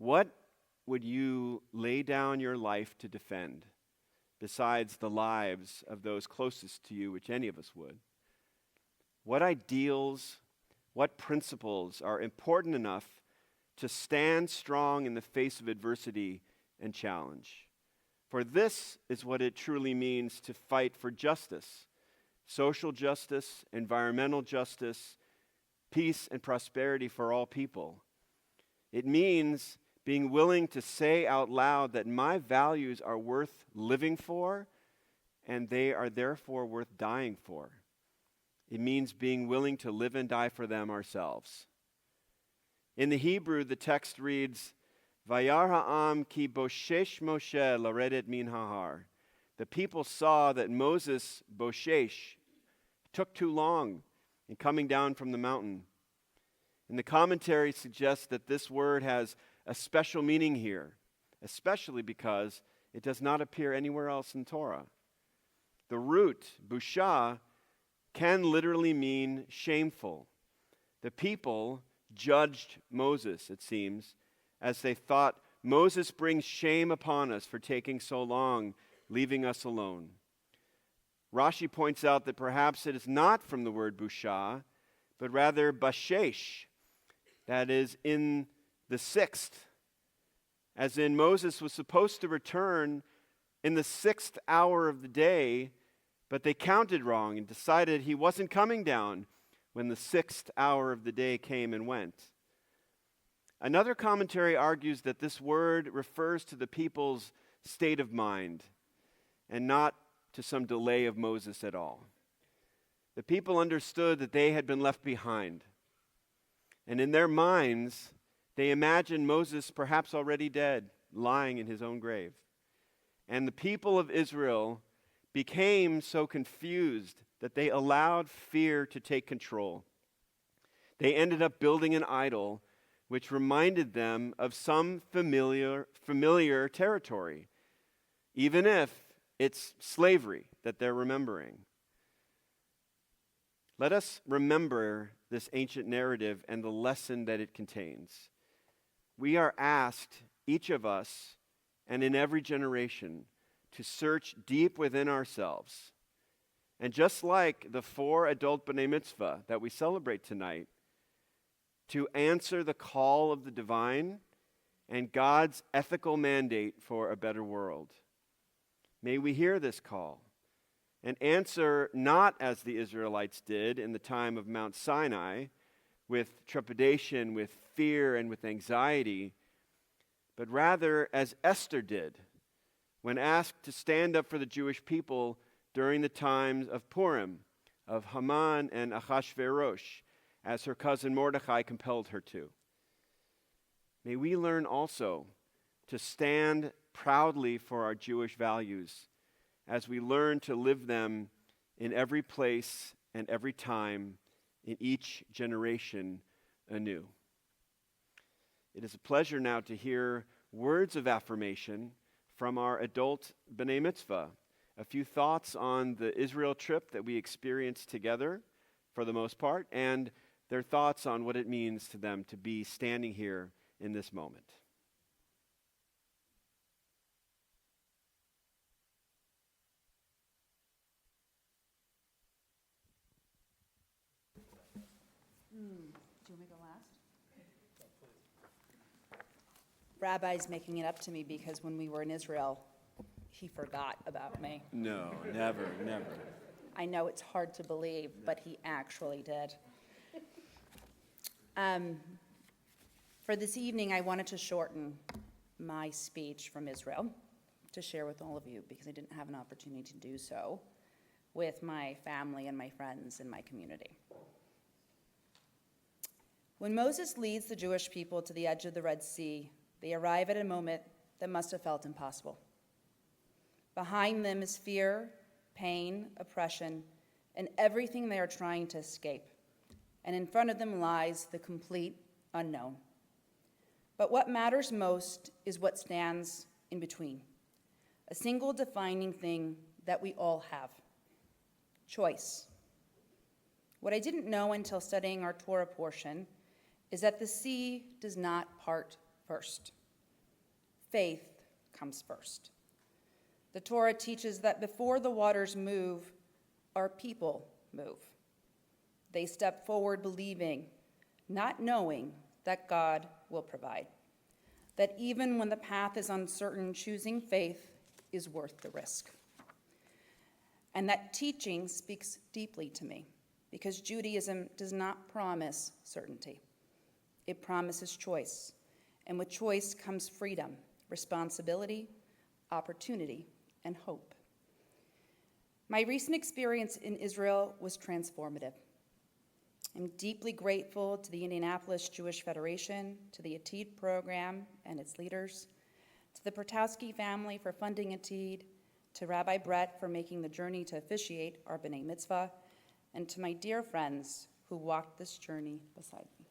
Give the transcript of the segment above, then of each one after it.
What would you lay down your life to defend, besides the lives of those closest to you, which any of us would? What ideals, what principles are important enough to stand strong in the face of adversity and challenge? For this is what it truly means to fight for justice, social justice, environmental justice, peace and prosperity for all people. It means being willing to say out loud that my values are worth living for, and they are therefore worth dying for. It means being willing to live and die for them ourselves. In the Hebrew, the text reads, Vayar ha'am ki boshesh Moshe laredet min hahar. The people saw that Moses, boshesh, took too long in coming down from the mountain. And the commentary suggests that this word has a special meaning here, especially because it does not appear anywhere else in Torah. The root, busha, can literally mean shameful. The people judged Moses, it seems, as they thought, Moses brings shame upon us for taking so long, leaving us alone. Rashi points out that perhaps it is not from the word busha, but rather bashesh, that is in the sixth, as in Moses was supposed to return in the 6th hour of the day, but they counted wrong and decided he wasn't coming down when the 6th hour of the day came and went. Another commentary argues that this word refers to the people's state of mind and not to some delay of Moses at all. The people understood that they had been left behind, and in their minds, they imagined Moses perhaps already dead, lying in his own grave. And the people of Israel became so confused that they allowed fear to take control. They ended up building an idol which reminded them of some familiar territory, even if it's slavery that they're remembering. Let us remember this ancient narrative and the lesson that it contains. We are asked, each of us, and in every generation, to search deep within ourselves. And just like the 4 adult B'nai Mitzvah that we celebrate tonight, to answer the call of the divine and God's ethical mandate for a better world. May we hear this call and answer not as the Israelites did in the time of Mount Sinai, with trepidation, with fear, and with anxiety, but rather as Esther did when asked to stand up for the Jewish people during the times of Purim, of Haman and Achashverosh, as her cousin Mordechai compelled her to. May we learn also to stand proudly for our Jewish values as we learn to live them in every place and every time, in each generation anew. It is a pleasure now to hear words of affirmation from our adult B'nai Mitzvah. A few thoughts on the Israel trip that we experienced together, for the most part, and their thoughts on what it means to them to be standing here in this moment. Do you want me to go last? Rabbi's making it up to me because when we were in Israel, he forgot about me. No, never. I know it's hard to believe, but he actually did. For this evening, I wanted to shorten my speech from Israel to share with all of you because I didn't have an opportunity to do so with my family and my friends in my community. When Moses leads the Jewish people to the edge of the Red Sea, they arrive at a moment that must have felt impossible. Behind them is fear, pain, oppression, and everything they are trying to escape. And in front of them lies the complete unknown. But what matters most is what stands in between. A single defining thing that we all have: choice. What I didn't know until studying our Torah portion is that the sea does not part first. faith comes first. The Torah teaches that before the waters move, our people move. They step forward believing, not knowing, that God will provide. That even when the path is uncertain, choosing faith is worth the risk. And that teaching speaks deeply to me, because Judaism does not promise certainty. It promises choice, and with choice comes freedom, responsibility, opportunity, and hope. My recent experience in Israel was transformative. I'm deeply grateful to the Indianapolis Jewish Federation, to the ATID program and its leaders, to the Pertowski family for funding ATID, to Rabbi Brett for making the journey to officiate our B'nai Mitzvah, and to my dear friends who walked this journey beside me.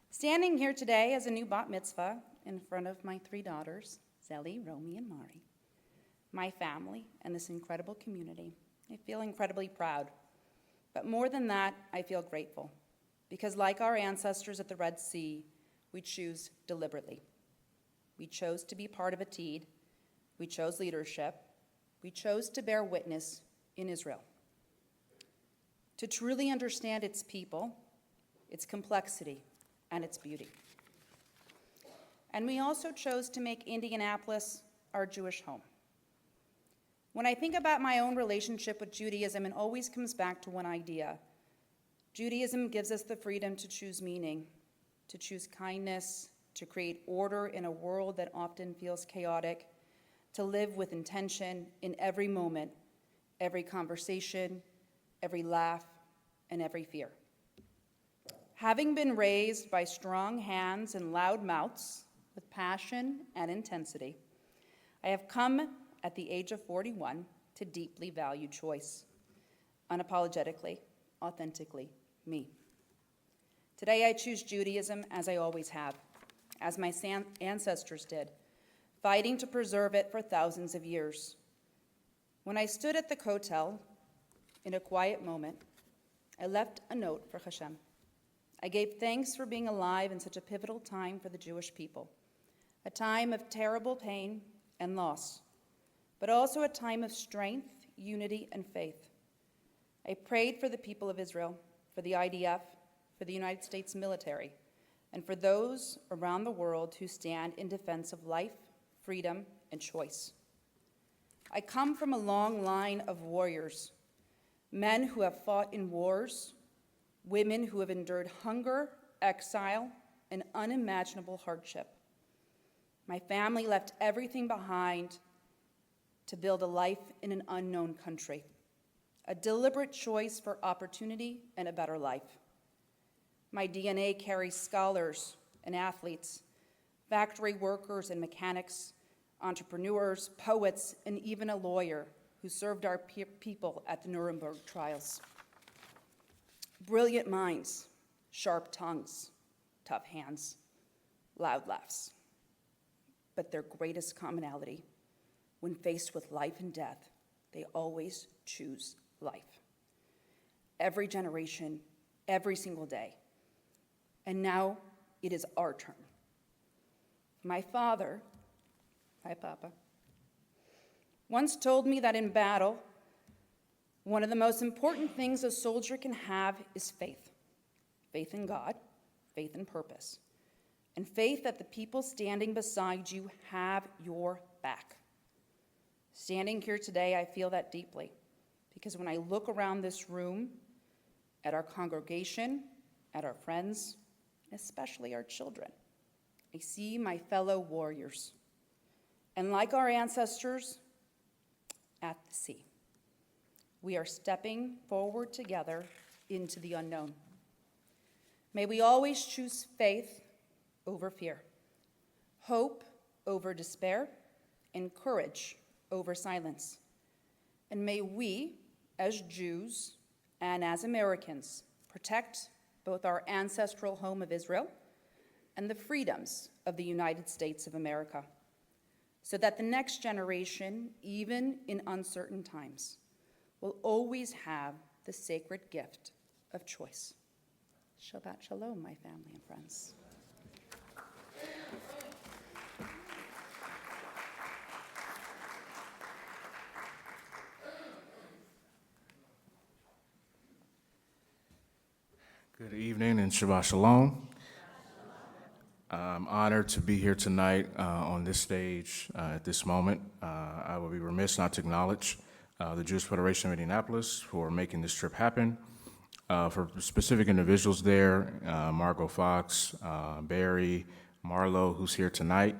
Standing here today as a new bat mitzvah in front of my 3 daughters, Zeli, Romy, and Mari, my family, and this incredible community, I feel incredibly proud. But more than that, I feel grateful, because like our ancestors at the Red Sea, we choose deliberately. We chose to be part of ATID. We chose leadership. We chose to bear witness in Israel. To truly understand its people, its complexity, and its beauty. And we also chose to make Indianapolis our Jewish home. When I think about my own relationship with Judaism, it always comes back to one idea. Judaism gives us the freedom to choose meaning, to choose kindness, to create order in a world that often feels chaotic, to live with intention in every moment, every conversation, every laugh, and every fear. Having been raised by strong hands and loud mouths with passion and intensity, I have come at the age of 41 to deeply value choice, unapologetically, authentically, me. Today I choose Judaism as I always have, as my ancestors did, fighting to preserve it for thousands of years. When I stood at the kotel in a quiet moment, I left a note for Hashem. I gave thanks for being alive in such a pivotal time for the Jewish people, a time of terrible pain and loss, but also a time of strength, unity, and faith. I prayed for the people of Israel, for the IDF, for the United States military, and for those around the world who stand in defense of life, freedom, and choice. I come from a long line of warriors, men who have fought in wars, women who have endured hunger, exile, and unimaginable hardship. My family left everything behind to build a life in an unknown country, a deliberate choice for opportunity and a better life. My DNA carries scholars and athletes, factory workers and mechanics, entrepreneurs, poets, and even a lawyer who served our people at the Nuremberg trials. Brilliant minds, sharp tongues, tough hands, loud laughs. But their greatest commonality, when faced with life and death, they always choose life. Every generation, every single day. And now it is our turn. My father, hi Papa, once told me that in battle, one of the most important things a soldier can have is faith. Faith in God, faith in purpose, and faith that the people standing beside you have your back. Standing here today, I feel that deeply, because when I look around this room, at our congregation, at our friends, and especially our children, I see my fellow warriors. And like our ancestors at the sea, we are stepping forward together into the unknown. May we always choose faith over fear, hope over despair, and courage over silence. And may we, as Jews and as Americans, protect both our ancestral home of Israel and the freedoms of the United States of America, so that the next generation, even in uncertain times, will always have the sacred gift of choice. Shabbat shalom, my family and friends. Good evening and Shabbat Shalom. I'm honored to be here tonight on this stage at this moment. I will be remiss not to acknowledge the Jewish Federation of Indianapolis for making this trip happen. For specific individuals there, Margot Fox, Barry, Marlo, who's here tonight,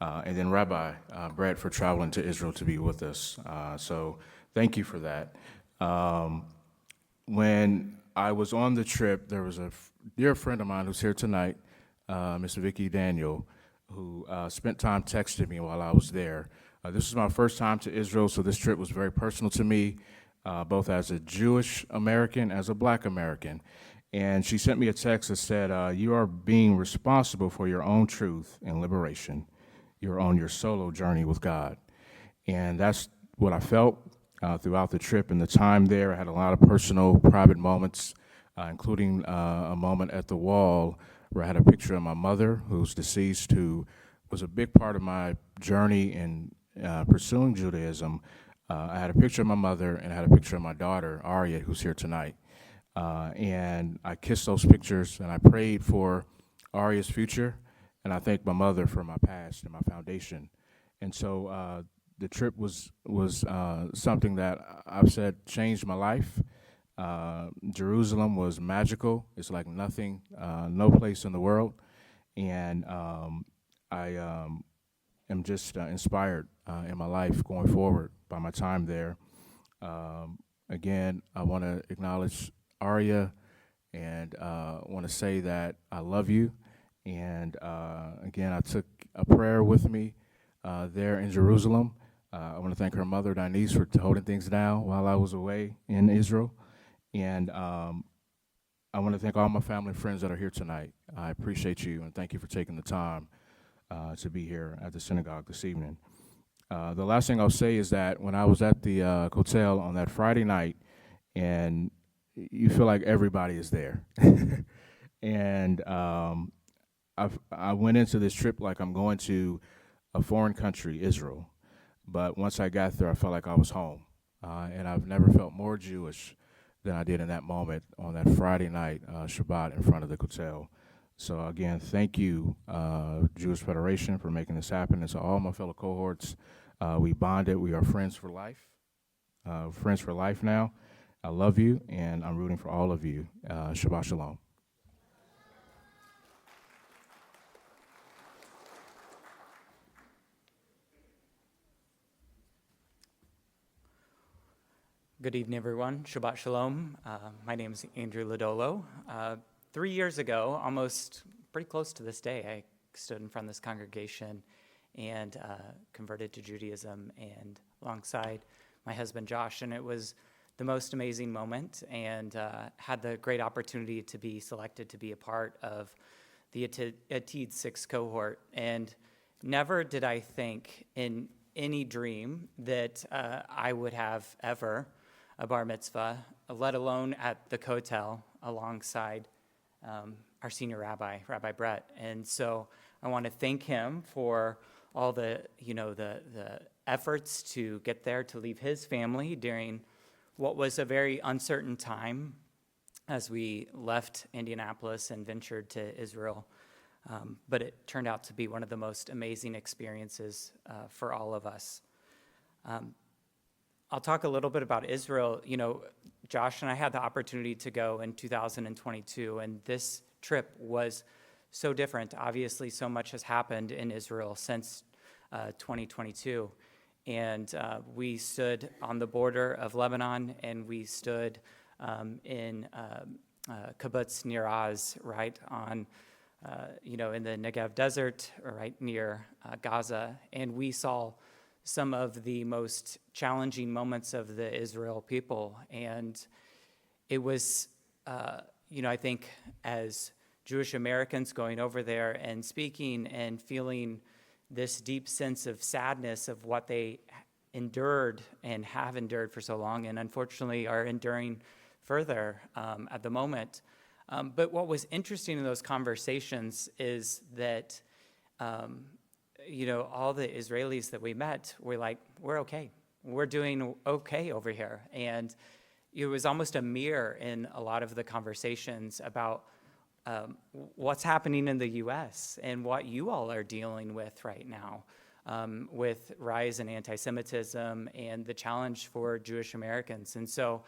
and then Rabbi Brett for traveling to Israel to be with us. So thank you for that. When I was on the trip, there was a dear friend of mine who's here tonight, Miss Vicky Daniel, who spent time texting me while I was there. This was my first time to Israel, so this trip was very personal to me, both as a Jewish American, as a Black American. And she sent me a text that said, you are being responsible for your own truth and liberation. You're on your solo journey with God. And that's what I felt throughout the trip and the time there. I had a lot of personal, private moments, including a moment at the wall where I had a picture of my mother, who's deceased, who was a big part of my journey in pursuing Judaism. I had a picture of my mother, and I had a picture of my daughter, Aria, who's here tonight. And I kissed those pictures, and I prayed for Aria's future, and I thanked my mother for my past and my foundation. And so the trip was something that I've said changed my life. Jerusalem was magical. It's like nothing, no place in the world. And I am just inspired in my life going forward by my time there. Again, I want to acknowledge Aria and want to say that I love you. And again, I took a prayer with me there in Jerusalem. I want to thank her mother, Denise, for holding things down while I was away in Israel. And I want to thank all my family and friends that are here tonight. I appreciate you, and thank you for taking the time to be here at the synagogue this evening. The last thing I'll say is that when I was at the hotel on that Friday night, and you feel like everybody is there. And I went into this trip like I'm going to a foreign country, Israel. But once I got there, I felt like I was home. And I've never felt more Jewish than I did in that moment on that Friday night, Shabbat, in front of the hotel. So again, thank you, Jewish Federation, for making this happen. And to all my fellow cohorts, we bonded. We are friends for life. Friends for life now. I love you, and I'm rooting for all of you. Shabbat Shalom. Good evening, everyone. Shabbat Shalom. My name is Andrew Lodolo. 3 years ago, almost pretty close to this day, I stood in front of this congregation and converted to Judaism, and alongside my husband Josh, and it was the most amazing moment, and had the great opportunity to be selected to be a part of the ATID 6 cohort. And never did I think in any dream that I would have ever a bar mitzvah, let alone at the kotel alongside our senior rabbi, Rabbi Brett. And so I want to thank him for all the efforts to get there, to leave his family during what was a very uncertain time as we left Indianapolis and ventured to Israel. But it turned out to be one of the most amazing experiences for all of us. I'll talk a little bit about Israel. You know, Josh and I had the opportunity to go in 2022, and this trip was so different. Obviously, so much has happened in Israel since 2022. And we stood on the border of Lebanon, and we stood in Kibbutz Nir Oz, right on, in the Negev desert, right near Gaza. And we saw some of the most challenging moments of the Israel people. And it was, I think as Jewish Americans going over there and speaking and feeling this deep sense of sadness of what they endured and have endured for so long, and unfortunately are enduring further at the moment. But what was interesting in those conversations is that, all the Israelis that we met were like, we're okay. We're doing okay over here. And, it was almost a mirror in a lot of the conversations about what's happening in the U.S. and what you all are dealing with right now, with rise in anti-Semitism and the challenge for Jewish Americans. And so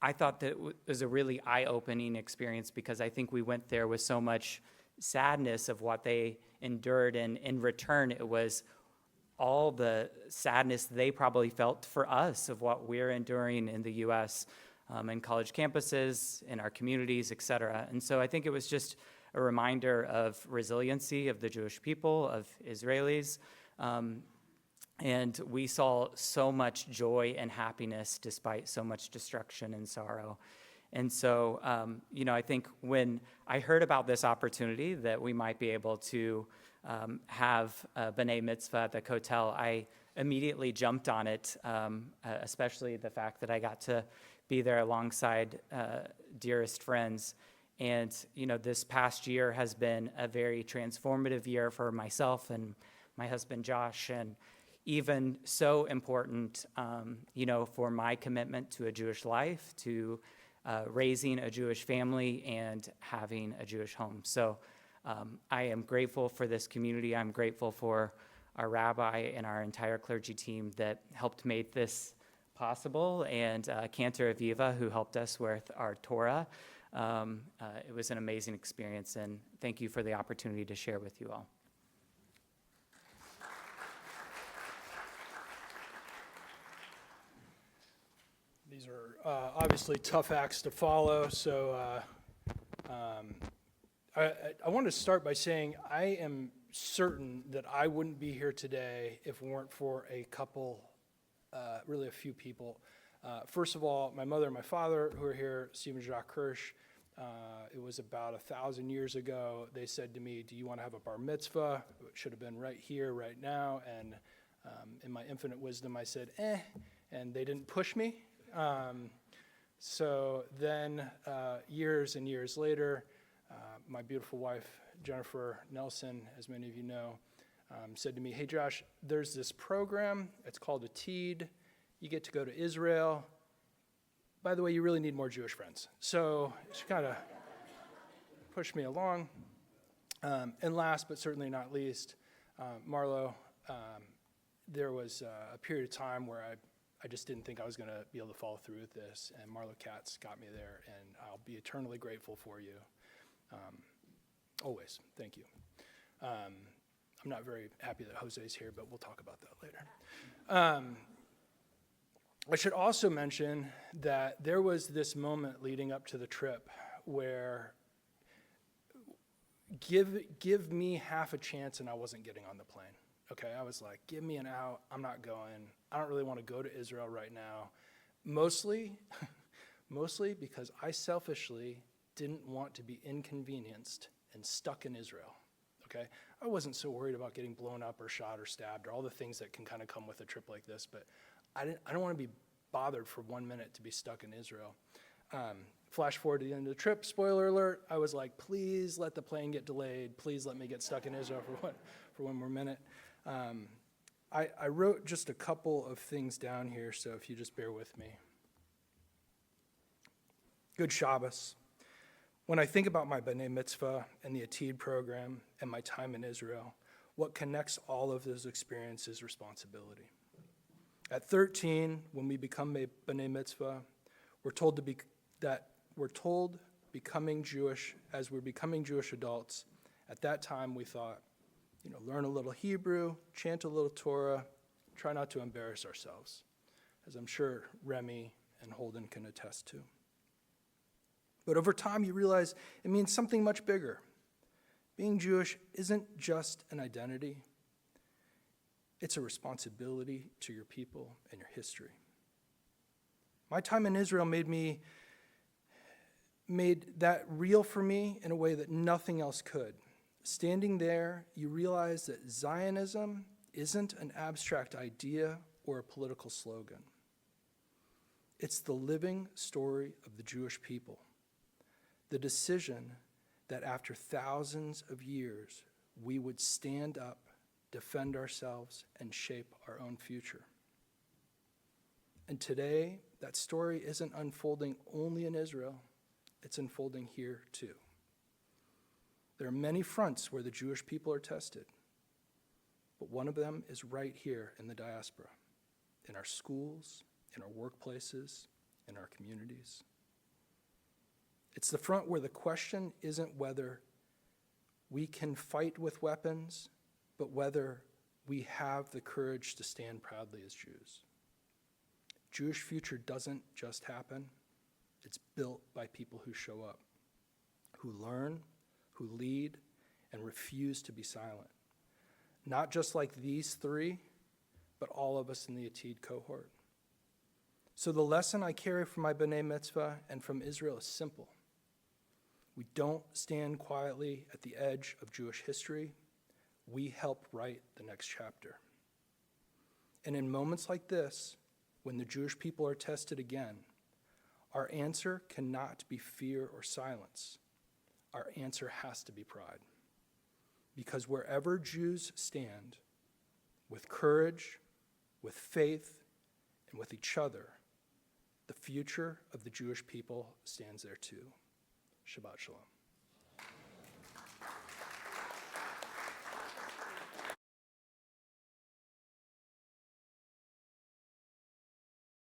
I thought that it was a really eye-opening experience, because I think we went there with so much sadness of what they endured, and in return it was all the sadness they probably felt for us of what we're enduring in the U.S., in college campuses, in our communities, et cetera. And so I think it was just a reminder of resiliency of the Jewish people, of Israelis, and we saw so much joy and happiness despite so much destruction and sorrow. And so, I think when I heard about this opportunity that we might be able to have a B'nai Mitzvah at the Kotel, I immediately jumped on it, especially the fact that I got to be there alongside dearest friends. And, this past year has been a very transformative year for myself and my husband, Josh, and even so important, for my commitment to a Jewish life, to raising a Jewish family and having a Jewish home. So I am grateful for this community. I'm grateful for our rabbi and our entire clergy team that helped make this possible, and Cantor Aviva, who helped us with our Torah. It was an amazing experience, and thank you for the opportunity to share with you all. These are obviously tough acts to follow, so I want to start by saying I am certain that I wouldn't be here today if it weren't for a couple, really a few people. First of all, my mother and my father, who are here, Stephen and Jacques Kirsch. It was about 1,000 years ago. They said to me, "Do you want to have a bar mitzvah?" It should have been right here, right now. And in my infinite wisdom, I said, and they didn't push me. So then years and years later, my beautiful wife, Jennifer Nelson, as many of you know, said to me, "Hey, Josh, there's this program. It's called ATID. You get to go to Israel. By the way, you really need more Jewish friends." So she kind of pushed me along. And last but certainly not least, Marlo, there was a period of time where I just didn't think I was going to be able to follow through with this, and Marlo Katz got me there, and I'll be eternally grateful for you. Always. Thank you. I'm not very happy that Jose's here, but we'll talk about that later. I should also mention that there was this moment leading up to the trip where give me half a chance and I wasn't getting on the plane. Okay, I was like, give me an out, I'm not going. I don't really want to go to Israel right now. Mostly because I selfishly didn't want to be inconvenienced and stuck in Israel. Okay, I wasn't so worried about getting blown up or shot or stabbed or all the things that can kind of come with a trip like this, but I don't want to be bothered for 1 minute to be stuck in Israel. Flash forward to the end of the trip, spoiler alert, I was like, please let the plane get delayed. Please let me get stuck in Israel for one more minute. I wrote just a couple of things down here, so if you just bear with me. Good Shabbos. When I think about my B'nai Mitzvah and the ATID program and my time in Israel, what connects all of those experiences is responsibility. At 13, when we become a B'nai Mitzvah, we're told becoming Jewish, as we're becoming Jewish adults, at that time we thought, learn a little Hebrew, chant a little Torah, try not to embarrass ourselves, as I'm sure Remy and Holden can attest to. But over time you realize it means something much bigger. Being Jewish isn't just an identity. It's a responsibility to your people and your history. My time in Israel made that real for me in a way that nothing else could. Standing there, you realize that Zionism isn't an abstract idea or a political slogan. It's the living story of the Jewish people. The decision that after thousands of years, we would stand up, defend ourselves, and shape our own future. And today, that story isn't unfolding only in Israel, it's unfolding here too. There are many fronts where the Jewish people are tested, but one of them is right here in the diaspora, in our schools, in our workplaces, in our communities. It's the front where the question isn't whether we can fight with weapons, but whether we have the courage to stand proudly as Jews. Jewish future doesn't just happen. It's built by people who show up, who learn, who lead, and refuse to be silent. Not just like these three, but all of us in the ATID cohort. So the lesson I carry from my B'nai Mitzvah and from Israel is simple. We don't stand quietly at the edge of Jewish history. We help write the next chapter. And in moments like this, when the Jewish people are tested again, our answer cannot be fear or silence. Our answer has to be pride. Because wherever Jews stand, with courage, with faith, and with each other, the future of the Jewish people stands there too. Shabbat Shalom.